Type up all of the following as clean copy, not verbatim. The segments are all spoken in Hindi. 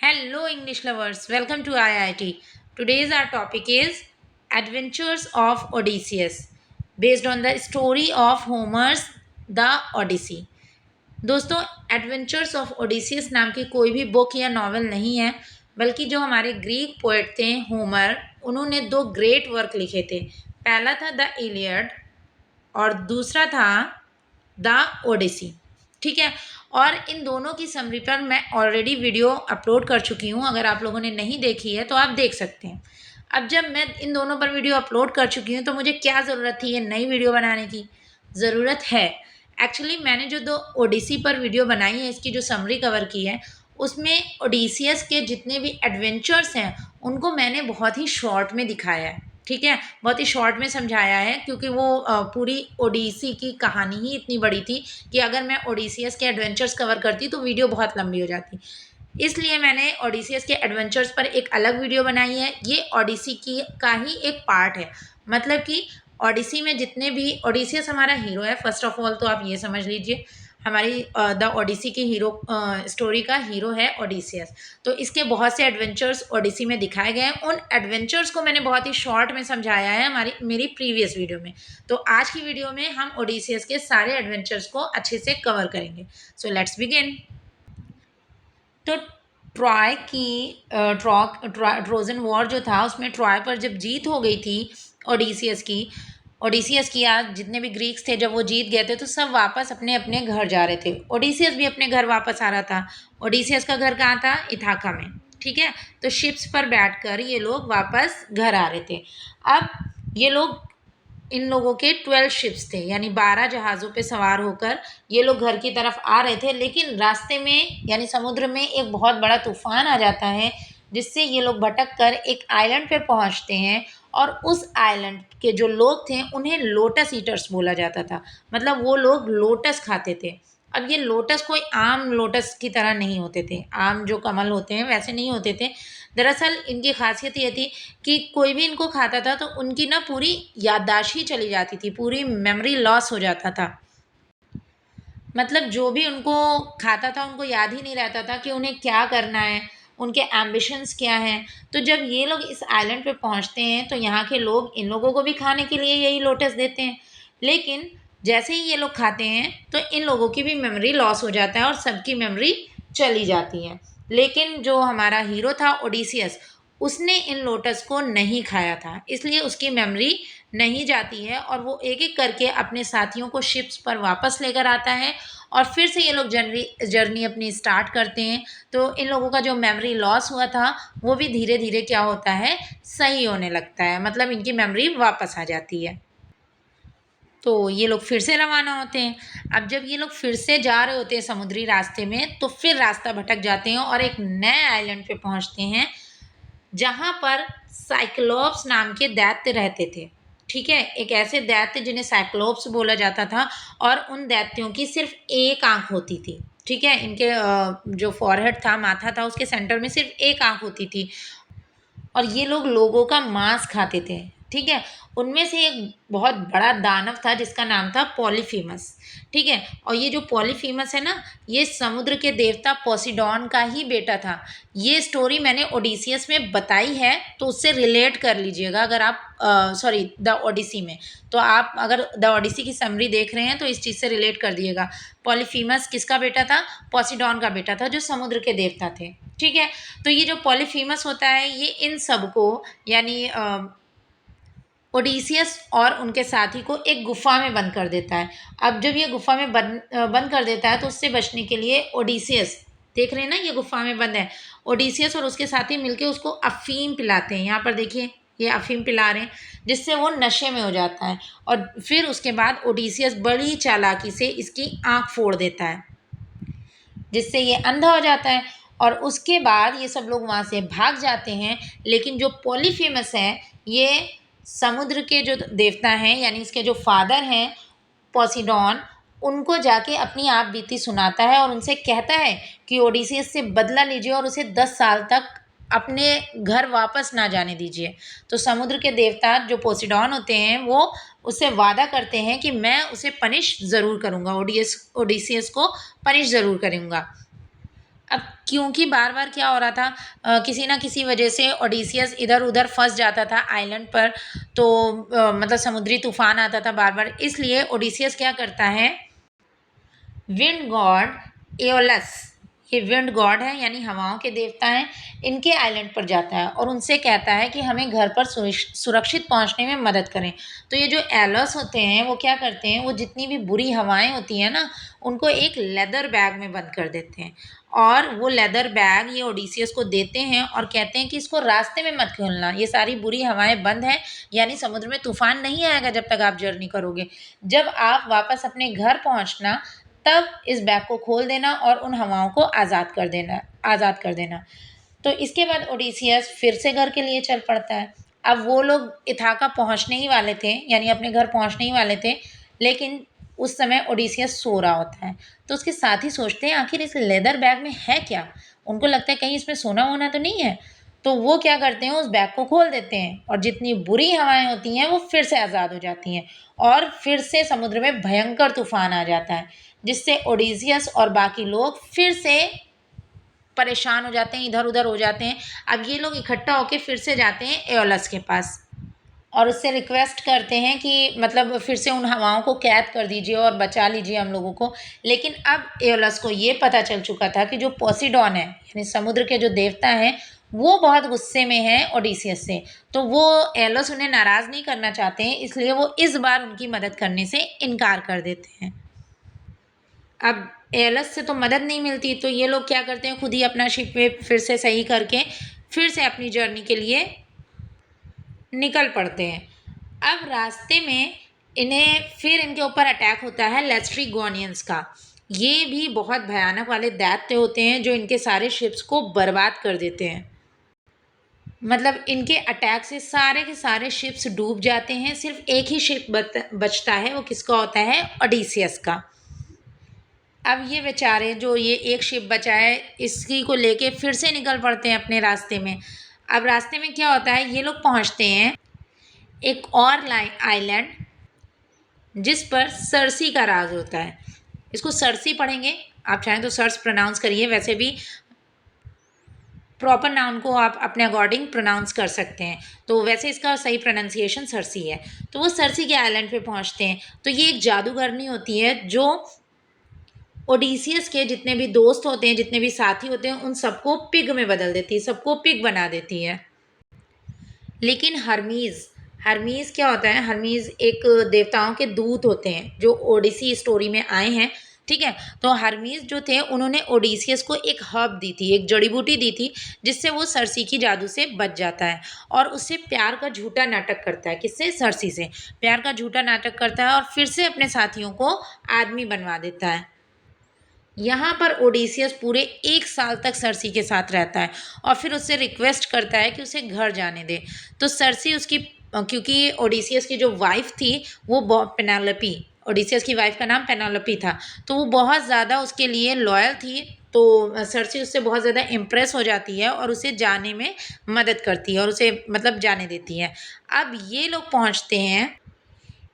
Hello, English lovers. Welcome to IIT. Today's our topic is Adventures of Odysseus, based on the story of Homer's The Odyssey. दोस्तों, एडवेंचर्स ऑफ ओडिसियस नाम की कोई भी बुक या नॉवल नहीं है, बल्कि जो हमारे ग्रीक पोएट थे होमर, उन्होंने दो ग्रेट वर्क लिखे थे। पहला था द इलियड और दूसरा था द ओडिसी। ठीक है। और इन दोनों की समरी पर मैं ऑलरेडी वीडियो अपलोड कर चुकी हूँ। अगर आप लोगों ने नहीं देखी है तो आप देख सकते हैं। अब जब मैं इन दोनों पर वीडियो अपलोड कर चुकी हूँ तो मुझे क्या ज़रूरत थी ये नई वीडियो बनाने की? ज़रूरत है। एक्चुअली मैंने जो दो ओडिसी पर वीडियो बनाई है, इसकी जो समरी कवर की है, उसमें ओडिसियस के जितने भी एडवेंचर्स हैं उनको मैंने बहुत ही शॉर्ट में दिखाया है। ठीक है, बहुत ही शॉर्ट में समझाया है, क्योंकि वो पूरी ओडिसी की कहानी ही इतनी बड़ी थी कि अगर मैं ओडिसियस के एडवेंचर्स कवर करती तो वीडियो बहुत लंबी हो जाती। इसलिए मैंने ओडिसियस के एडवेंचर्स पर एक अलग वीडियो बनाई है। ये ओडिसी की का ही एक पार्ट है। मतलब कि ओडिसी में जितने भी, ओडिसियस हमारा हीरो है फर्स्ट ऑफ ऑल, तो आप ये समझ लीजिए हमारी द ओडिसी की हीरो स्टोरी का हीरो है ओडिसियस। तो इसके बहुत से एडवेंचर्स ओडिसी में दिखाए गए हैं। उन एडवेंचर्स को मैंने बहुत ही शॉर्ट में समझाया है मेरी प्रीवियस वीडियो में। तो आज की वीडियो में हम ओडिसियस के सारे एडवेंचर्स को अच्छे से कवर करेंगे। So let's begin. तो ट्रॉय की ट्रोजन वॉर जो था, उसमें ट्रॉय पर जब जीत हो गई थी ओडिसियस की आज जितने भी ग्रीक्स थे, जब वो जीत गए थे तो सब वापस अपने अपने घर जा रहे थे। ओडिसियस भी अपने घर वापस आ रहा था। ओडिसियस का घर कहाँ था? इथाका में। ठीक है। तो शिप्स पर बैठकर ये लोग वापस घर आ रहे थे। अब ये लोग, इन लोगों के 12 शिप्स थे, यानी 12 जहाज़ों पे सवार होकर ये लोग घर की तरफ आ रहे थे। लेकिन रास्ते में यानी समुद्र में एक बहुत बड़ा तूफान आ जाता है, जिससे ये लोग भटक कर एक आइलैंड पे पहुंचते हैं। और उस आइलैंड के जो लोग थे उन्हें लोटस ईटर्स बोला जाता था। मतलब वो लोग लोटस खाते थे। अब ये लोटस कोई आम लोटस की तरह नहीं होते थे, आम जो कमल होते हैं वैसे नहीं होते थे। दरअसल इनकी खासियत ये थी कि कोई भी इनको खाता था तो उनकी ना पूरी याददाश्त ही चली जाती थी, पूरी मेमोरी लॉस हो जाता था। मतलब जो भी उनको खाता था उनको याद ही नहीं रहता था कि उन्हें क्या करना है, उनके एम्बिशंस क्या हैं। तो जब ये लोग इस आइलैंड पे पहुंचते हैं तो यहाँ के लोग इन लोगों को भी खाने के लिए यही लोटस देते हैं। लेकिन जैसे ही ये लोग खाते हैं तो इन लोगों की भी मेमोरी लॉस हो जाता है और सबकी मेमोरी चली जाती है। लेकिन जो हमारा हीरो था ओडिसियस, उसने इन लोटस को नहीं खाया था, इसलिए उसकी मेमोरी नहीं जाती है और वो एक एक करके अपने साथियों को शिप्स पर वापस लेकर आता है। और फिर से ये लोग जर्नी अपनी स्टार्ट करते हैं। तो इन लोगों का जो मेमोरी लॉस हुआ था वो भी धीरे धीरे क्या होता है, सही होने लगता है। मतलब इनकी मेमोरी वापस आ जाती है। तो ये लोग फिर से रवाना होते हैं। अब जब ये लोग फिर से जा रहे होते हैं समुद्री रास्ते में, तो फिर रास्ता भटक जाते हैं और एक नए आइलैंड पे पहुंचते हैं, जहाँ पर साइक्लोप्स नाम के दैत्य रहते थे। ठीक है, एक ऐसे दैत्य जिन्हें साइक्लोप्स बोला जाता था, और उन दैत्यों की सिर्फ एक आंख होती थी। ठीक है, इनके जो फॉरहेड था, माथा था, उसके सेंटर में सिर्फ एक आंख होती थी। और ये लोग लोगों का मांस खाते थे। ठीक है। उनमें से एक बहुत बड़ा दानव था जिसका नाम था पॉलीफेमस। ठीक है। और ये जो पॉलीफेमस है ना, ये समुद्र के देवता पोसिडॉन का ही बेटा था। ये स्टोरी मैंने ओडिसियस में बताई है, तो उससे रिलेट कर लीजिएगा। अगर आप सॉरी द ओडिसी में, तो आप अगर द ओडिसी की समरी देख रहे हैं तो इस चीज़ से रिलेट कर दिएगा। पॉलीफेमस किसका बेटा था? पोसिडॉन का बेटा था, जो समुद्र के देवता थे। ठीक है। तो ये जो पॉलीफेमस होता है, ये इन सबको यानी ओडिसियस और उनके साथी को एक गुफा में बंद कर देता है। अब जब ये गुफा में बंद कर देता है तो उससे बचने के लिए ओडिसियस, देख रहे हैं ना ये गुफा में बंद है, ओडिसियस और उसके साथी मिलके उसको अफीम पिलाते हैं। यहाँ पर देखिए ये अफीम पिला रहे हैं, जिससे वो नशे में हो जाता है। और फिर उसके बाद ओडिसियस बड़ी चालाकी से इसकी आँख फोड़ देता है, जिससे ये अंधा हो जाता है। और उसके बाद ये सब लोग वहाँ से भाग जाते हैं। लेकिन जो पॉलीफेमस है, ये समुद्र के जो देवता हैं, यानी इसके जो फादर हैं पोसिडॉन, उनको जाके अपनी आप बीती सुनाता है और उनसे कहता है कि ओडिसियस से बदला लीजिए और उसे 10 साल तक अपने घर वापस ना जाने दीजिए। तो समुद्र के देवता जो पोसिडॉन होते हैं, वो उससे वादा करते हैं कि मैं उसे पनिश ज़रूर करूँगा, ओडिसियस को पनिश ज़रूर करूँगा। अब क्योंकि बार बार क्या हो रहा था, किसी ना किसी वजह से ओडिसियस इधर उधर फंस जाता था आइलैंड पर, तो मतलब समुद्री तूफान आता था बार बार, इसलिए ओडिसियस क्या करता है, विंड गॉड एओलस, ये विंड गॉड है यानी हवाओं के देवता हैं, इनके आइलैंड पर जाता है और उनसे कहता है कि हमें घर पर सुरक्षित पहुंचने में मदद करें। तो ये जो एलस होते हैं वो क्या करते हैं, वो जितनी भी बुरी हवाएं होती हैं ना, उनको एक लेदर बैग में बंद कर देते हैं और वो लेदर बैग ये ओडिसियस को देते हैं और कहते हैं कि इसको रास्ते में मत खोलना, ये सारी बुरी हवाएं बंद हैं, यानी समुद्र में तूफान नहीं आएगा जब तक आप जर्नी करोगे। जब आप वापस अपने घर पहुंचना तब इस बैग को खोल देना और उन हवाओं को आज़ाद कर देना। तो इसके बाद ओडिसियस फिर से घर के लिए चल पड़ता है। अब वो लोग इथाका पहुंचने ही वाले थे, यानी अपने घर पहुंचने ही वाले थे, लेकिन उस समय ओडिसियस सो रहा होता है। तो उसके साथी सोचते हैं आखिर इस लेदर बैग में है क्या, उनको लगता है कहीं इसमें सोना वोना तो नहीं है। तो वो क्या करते हैं, उस बैग को खोल देते हैं और जितनी बुरी हवाएं होती हैं वो फिर से आज़ाद हो जाती हैं और फिर से समुद्र में भयंकर तूफान आ जाता है, जिससे ओडिसियस और बाकी लोग फिर से परेशान हो जाते हैं, इधर उधर हो जाते हैं। अब ये लोग इकट्ठा होकर फिर से जाते हैं एओलस के पास और उससे रिक्वेस्ट करते हैं कि मतलब फिर से उन हवाओं को कैद कर दीजिए और बचा लीजिए हम लोगों को। लेकिन अब एओलस को ये पता चल चुका था कि जो पोसीडॉन है यानी समुद्र के जो देवता हैं वो बहुत गुस्से में हैं ओडिसियस से, तो वो एओलस उन्हें नाराज़ नहीं करना चाहते हैं, इसलिए वो इस बार उनकी मदद करने से इनकार कर देते हैं। अब एओलस से तो मदद नहीं मिलती, तो ये लोग क्या करते हैं, खुद ही अपना शिप वे फिर से सही करके फिर से अपनी जर्नी के लिए निकल पड़ते हैं। अब रास्ते में इन्हें फिर इनके ऊपर अटैक होता है लेस्ट्रीगोनियंस का। ये भी बहुत भयानक वाले दैत्य होते हैं जो इनके सारे शिप्स को बर्बाद कर देते हैं। मतलब इनके अटैक से सारे के सारे शिप्स डूब जाते हैं, सिर्फ एक ही शिप बचता है, वो किसका होता है, ओडिसियस का। अब ये बेचारे जो ये एक शिप बचा है इसी को लेके फिर से निकल पड़ते हैं अपने रास्ते में। अब रास्ते में क्या होता है, ये लोग पहुंचते हैं एक और आइलैंड जिस पर सर्सी का राज होता है। इसको सर्सी पढ़ेंगे, आप चाहें तो सर्स प्रोनाउंस करिए, वैसे भी प्रॉपर नाउन को आप अपने अकॉर्डिंग प्रोनाउंस कर सकते हैं, तो वैसे इसका सही प्रोनाउंसिएशन सर्सी है। तो वो सर्सी के आइलैंड पे पहुंचते हैं। तो ये एक जादूगरनी होती है जो ओडिसियस के जितने भी दोस्त होते हैं, जितने भी साथी होते हैं, उन सबको पिग में बदल देती है, सबको पिग बना देती है। लेकिन हर्मीज़ क्या होता है, हर्मीज़ एक देवताओं के दूत होते हैं जो ओडिसी स्टोरी में आए हैं, ठीक है। तो हर्मीज़ जो थे उन्होंने ओडिसियस को एक हर्ब दी थी, एक जड़ी बूटी दी थी, जिससे वो सर्सी की जादू से बच जाता है और उससे प्यार का झूठा नाटक करता है। किससे, सर्सी से प्यार का झूठा नाटक करता है और फिर से अपने साथियों को आदमी बनवा देता है। यहाँ पर ओडिसियस पूरे 1 साल तक सर्सी के साथ रहता है और फिर उससे रिक्वेस्ट करता है कि उसे घर जाने दे। तो सर्सी उसकी क्योंकि ओडिसियस की जो वाइफ थी वो पेनेलोपी, ओडिसियस की वाइफ का नाम पेनेलोपी था, तो वो बहुत ज़्यादा उसके लिए लॉयल थी। तो सर्सी उससे बहुत ज़्यादा इम्प्रेस हो जाती है और उसे जाने में मदद करती है और उसे मतलब जाने देती है। अब ये लोग पहुँचते हैं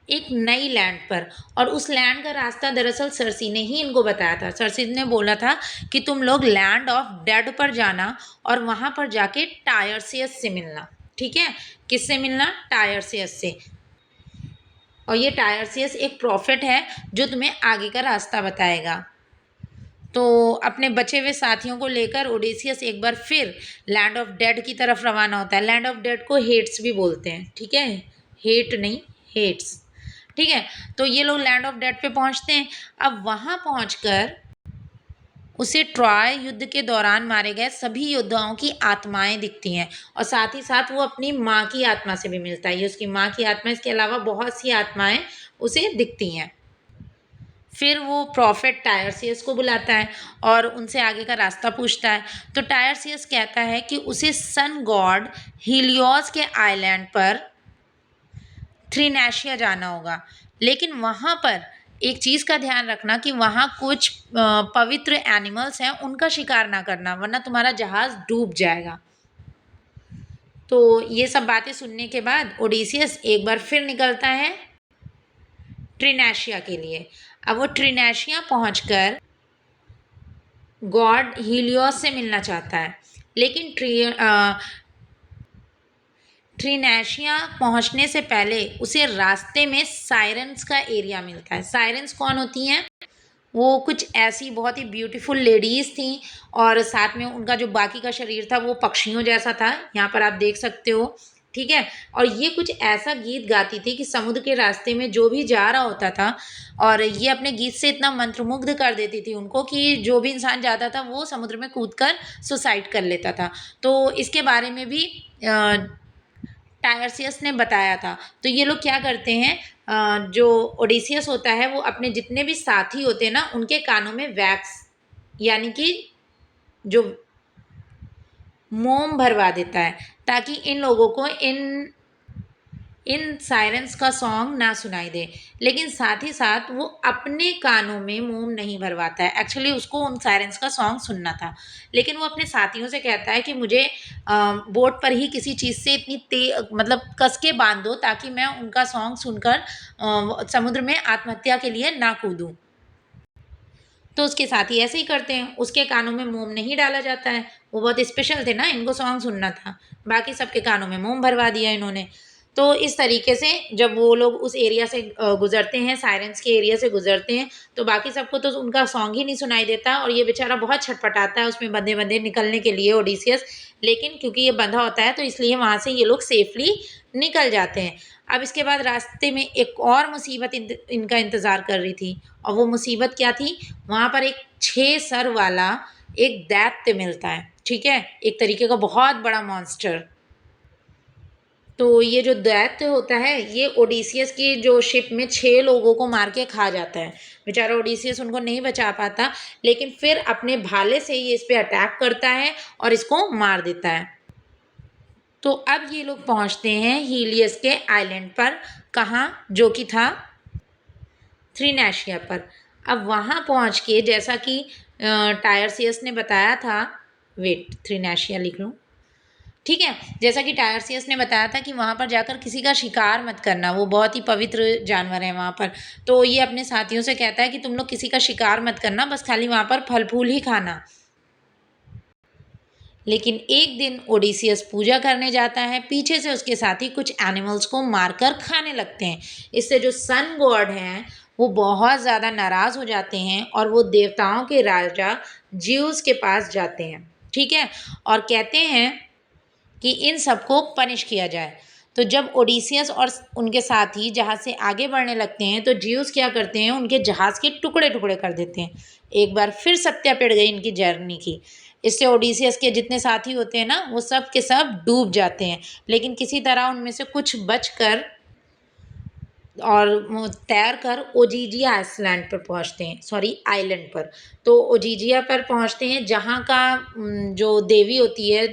एक नई लैंड पर और उस लैंड का रास्ता दरअसल सर्सी ने ही इनको बताया था। सर्सी ने बोला था कि तुम लोग लैंड ऑफ डेड पर जाना और वहाँ पर जाके टायरसियस से मिलना, ठीक है। किससे मिलना, टायरसियस से। और ये टायरसियस एक प्रॉफिट है जो तुम्हें आगे का रास्ता बताएगा। तो अपने बचे हुए साथियों को लेकर ओडिसियस एक बार फिर लैंड ऑफ डेड की तरफ रवाना होता है। लैंड ऑफ डेड को हेट्स भी बोलते हैं, ठीक है, हेट नहीं, हेट्स, ठीक है। तो ये लोग लैंड ऑफ डेड पे पहुंचते हैं। अब वहां पहुंचकर उसे ट्रॉय युद्ध के दौरान मारे गए सभी योद्धाओं की आत्माएं दिखती हैं और साथ ही साथ वो अपनी माँ की आत्मा से भी मिलता है। ये उसकी माँ की आत्मा, इसके अलावा बहुत सी आत्माएं उसे दिखती हैं। फिर वो प्रॉफिट टायरसियस को बुलाता है और उनसे आगे का रास्ता पूछता है। तो टायरसियस कहता है कि उसे सन गॉड हीलियोस के आइलैंड पर थ्रीनेशिया जाना होगा, लेकिन वहाँ पर एक चीज़ का ध्यान रखना कि वहाँ कुछ पवित्र एनिमल्स हैं, उनका शिकार ना करना वरना तुम्हारा जहाज़ डूब जाएगा। तो ये सब बातें सुनने के बाद ओडिसियस एक बार फिर निकलता है ट्रिनेशिया के लिए। अब वो ट्रिनेशिया पहुंचकर गॉड हीलियोस से मिलना चाहता है, लेकिन ट्रिनेशिया पहुंचने से पहले उसे रास्ते में साइरेंस का एरिया मिलता है। साइरेंस कौन होती हैं? वो कुछ ऐसी बहुत ही ब्यूटीफुल लेडीज़ थीं और साथ में उनका जो बाकी का शरीर था वो पक्षियों जैसा था, यहाँ पर आप देख सकते हो, ठीक है। और ये कुछ ऐसा गीत गाती थी कि समुद्र के रास्ते में जो भी जा रहा होता था, और ये अपने गीत से इतना मंत्रमुग्ध कर देती थी उनको कि जो भी इंसान जाता था वो समुद्र में कूदकर सुसाइड कर लेता था। तो इसके बारे में भी टायरसियस ने बताया था। तो ये लोग क्या करते हैं, जो ओडिसियस होता है वो अपने जितने भी साथी होते हैं ना उनके कानों में वैक्स यानी कि जो मोम भरवा देता है, ताकि इन लोगों को इन सायरेंस का सॉन्ग ना सुनाई दे। लेकिन साथ ही साथ वो अपने कानों में मोम नहीं भरवाता है, एक्चुअली उसको उन सायरेंस का सॉन्ग सुनना था। लेकिन वो अपने साथियों से कहता है कि मुझे बोट पर ही किसी चीज़ से इतनी मतलब कस के बांध दो ताकि मैं उनका सॉन्ग सुनकर समुद्र में आत्महत्या के लिए ना कूदूं। तो उसके साथी ऐसे ही करते हैं, उसके कानों में मोम नहीं डाला जाता है। वो बहुत स्पेशल थे ना, इनको सॉन्ग सुनना था, बाकी सबके कानों में मोम भरवा दिया इन्होंने। तो इस तरीके से जब वो लोग उस एरिया से गुजरते हैं, साइरेंस के एरिया से गुजरते हैं, तो बाकी सबको तो उनका सॉन्ग ही नहीं सुनाई देता और ये बेचारा बहुत छटपटाता है उसमें बंधे बंधे निकलने के लिए, ओडिसियस। लेकिन क्योंकि ये बंधा होता है तो इसलिए वहाँ से ये लोग सेफली निकल जाते हैं। अब इसके बाद रास्ते में एक और मुसीबत इनका इंतज़ार कर रही थी, और वो मुसीबत क्या थी? वहाँ पर एक 6 सर वाला एक दैत्य मिलता है, ठीक है? एक तरीके का बहुत बड़ा मॉन्स्टर। तो ये जो दैत्य होता है ये ओडिसियस की जो शिप में 6 लोगों को मार के खा जाता है। बेचारा ओडिसियस उनको नहीं बचा पाता, लेकिन फिर अपने भाले से ये इस पे अटैक करता है और इसको मार देता है। तो अब ये लोग पहुंचते हैं हीलियस के आइलैंड पर, कहाँ? जो कि था थ्रीनेशिया पर। अब वहाँ पहुँच के जैसा कि टायरसियस ने बताया था, वेट थ्रीनेशिया लिख लूँ, ठीक है। जैसा कि टायरसियस ने बताया था कि वहाँ पर जाकर किसी का शिकार मत करना, वो बहुत ही पवित्र जानवर है वहाँ पर। तो ये अपने साथियों से कहता है कि तुम लोग किसी का शिकार मत करना, बस खाली वहाँ पर फल फूल ही खाना। लेकिन एक दिन ओडिसियस पूजा करने जाता है, पीछे से उसके साथी कुछ एनिमल्स को मारकर खाने लगते हैं। इससे जो सन गॉड हैं वो बहुत ज़्यादा नाराज़ हो जाते हैं और वो देवताओं के राजा ज्यूस के पास जाते हैं, ठीक है, और कहते हैं कि इन सबको पनिश किया जाए। तो जब ओडिसियस और उनके साथी जहाज़ से आगे बढ़ने लगते हैं तो ज्यूस क्या करते हैं, उनके जहाज़ के टुकड़े टुकड़े कर देते हैं। एक बार फिर सत्या पिट गई इनकी जर्नी की। इससे ओडिसियस के जितने साथी होते हैं ना वो सब के सब डूब जाते हैं, लेकिन किसी तरह उनमें से कुछ बच कर और तैर कर ओजीजिया आइसलैंड पर पहुंचते हैं, सॉरी आइलैंड पर। तो ओजीजिया पर पहुंचते हैं जहां का जो देवी होती है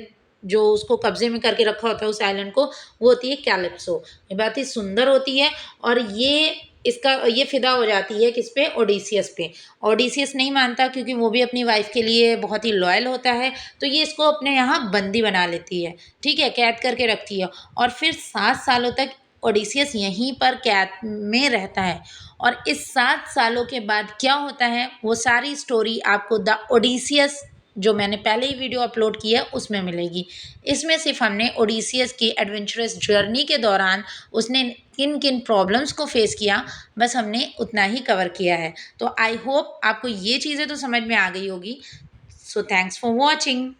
जो उसको कब्जे में करके रखा होता है उस आइलैंड को, वो होती है कैलिप्सो। ये बहुत ही सुंदर होती है और ये फिदा हो जाती है किस पे? ओडिसियस पे। ओडिसियस नहीं मानता क्योंकि वो भी अपनी वाइफ के लिए बहुत ही लॉयल होता है, तो ये इसको अपने यहाँ बंदी बना लेती है, ठीक है, कैद करके रखती है। और फिर 7 सालों तक ओडिसियस यहीं पर कैद में रहता है। और इस 7 सालों के बाद क्या होता है वो सारी स्टोरी आपको द ओडिसियस जो मैंने पहले ही वीडियो अपलोड की है उसमें मिलेगी। इसमें सिर्फ हमने ओडिसियस की एडवेंचरस जर्नी के दौरान उसने किन किन प्रॉब्लम्स को फेस किया, बस हमने उतना ही कवर किया है। तो आई होप आपको ये चीज़ें तो समझ में आ गई होगी। So thanks for watching.